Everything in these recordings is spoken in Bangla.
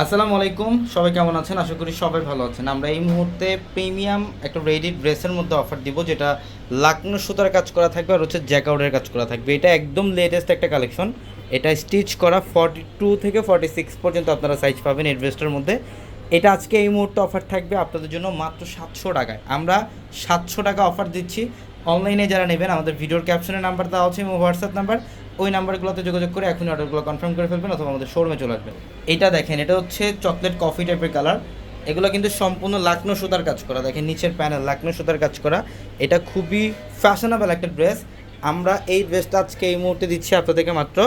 আসসালামু আলাইকুম, সবাই কেমন আছেন? আশা করি সবাই ভালো আছেন। আমরা এই মুহূর্তে প্রিমিয়াম একটা রেডি ড্রেসের মধ্যে অফার দিব, যেটা লাকনো সুতার কাজ করা থাকবে আর হচ্ছে জ্যাকআউটের কাজ করা থাকবে। এটা একদম লেটেস্ট একটা কালেকশন। এটা স্টিচ করা 42 থেকে 46 পর্যন্ত আপনারা সাইজ পাবেন এই ড্রেসটার মধ্যে। এটা আজকে এই মুহূর্তে অফার থাকবে আপনাদের জন্য মাত্র 700 টাকায়। আমরা 700 টাকা অফার দিচ্ছি। অনলাইনে যারা নেবেন, আমাদের ভিডিওর ক্যাপশনে নাম্বার দেওয়া আছে এবং হোয়াটসঅ্যাপ নাম্বার, ওই নাম্বারগুলোতে যোগাযোগ করে এখনই অর্ডারগুলো কনফার্ম করে ফেলবেন অথবা আমাদের শোরুমে চলে আসবেন। এটা দেখেন, এটা হচ্ছে চকলেট কফি টাইপের কালার। এগুলো কিন্তু সম্পূর্ণ লাকনো সুতার কাজ করা। দেখেন নিচের প্যানেল লাকনো সুতার কাজ করা। এটা খুবই ফ্যাশনেবল একটা ড্রেস। আমরা এই ড্রেসটা আজকে এই মুহূর্তে দিচ্ছি আপনাদেরকে মাত্র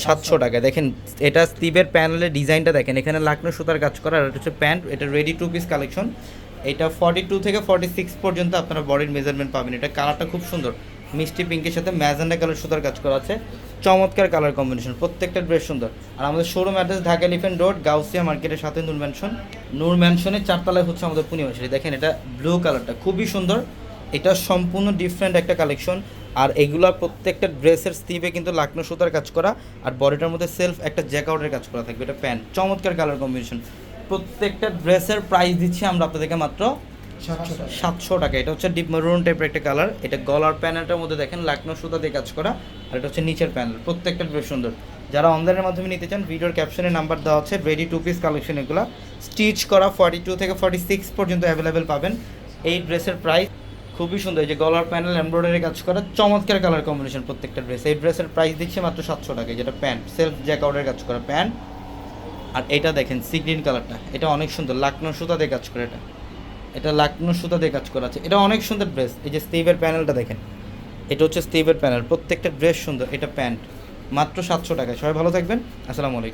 700 টাকায়। দেখেন এটা স্লিভের প্যানেলের ডিজাইনটা দেখেন, এখানে লাকনো সুতার কাজ করা। আর এটা হচ্ছে প্যান্ট, এটা রেডি টু পিস কালেকশন। এটা 42 থেকে 46 পর্যন্ত আপনারা বডির মেজারমেন্ট পাবেন। এটা কালারটা খুব সুন্দর, মিষ্টি পিঙ্কের সাথে ম্যাজেন্ডা কালার সুতার কাজ করা আছে। চমৎকার কালার কম্বিনেশন, প্রত্যেকটা ড্রেস সুন্দর। আর আমাদের showroom address Dhaka elephant road, Gausia মার্কেটের সাথে নূর ম্যানশনের 4 তলায় হচ্ছে আমাদের পূর্ণিমাশারি। দেখেন এটা ব্লু কালারটা খুবই সুন্দর। এটা সম্পূর্ণ ডিফারেন্ট একটা কালেকশন। আর এগুলোর প্রত্যেকটা ড্রেসের স্লিভে কিন্তু লাকনো সুতার কাজ করা, আর বডিটার মধ্যে সেলফ একটা জ্যাকআউটের কাজ করা থাকবে। এটা প্যান্ট, চমৎকার কালার কম্বিনেশন। প্রত্যেকটা ড্রেসের প্রাইস দিচ্ছি আমরা আপনাদেরকে মাত্র 700 টাকা। এটা হচ্ছে ডিপ মেরুন টাইপের একটা কালার। এটা গলার প্যানেলটার মধ্যে দেখেন লাকনো সুতা দিয়ে কাজ করা, আর এটা হচ্ছে নিচের প্যানেল। প্রত্যেকটা ড্রেস সুন্দর। যারা অনলাইনের মাধ্যমে নিতে চান, ভিডিওর ক্যাপশনে নাম্বার দেওয়া আছে। রেডি টু পিস কালেকশন, এগুলো স্টিচ করা 42 থেকে 46 পর্যন্ত অ্যাভেলেবেল পাবেন। এই ড্রেসের প্রাইস খুবই সুন্দর। এই যে গলার প্যানেল এমব্রয়ডারি কাজ করা, চমৎকার কালার কম্বিনেশন প্রত্যেকটা ড্রেস। এই ড্রেসের প্রাইস দিচ্ছে মাত্র 700 টাকায়, যেটা প্যান্ট সেলফ জ্যাকআউটের কাজ করা প্যান্ট। আর এটা দেখেন সি গ্রিন কালারটা, এটা অনেক সুন্দর, লাকনো সুতা দিয়ে কাজ করে। এটা লাকনো সুতা দিয়ে কাজ করা আছে। এটা অনেক সুন্দর ড্রেস। এই যে স্টিভের প্যানেলটা দেখেন, এটা হচ্ছে স্টিভের প্যানেল। প্রত্যেকটা ড্রেস সুন্দর। এটা প্যান্ট, মাত্র 700 টাকায়। সবাই ভালো থাকবেন। আসসালামু আলাইকুম।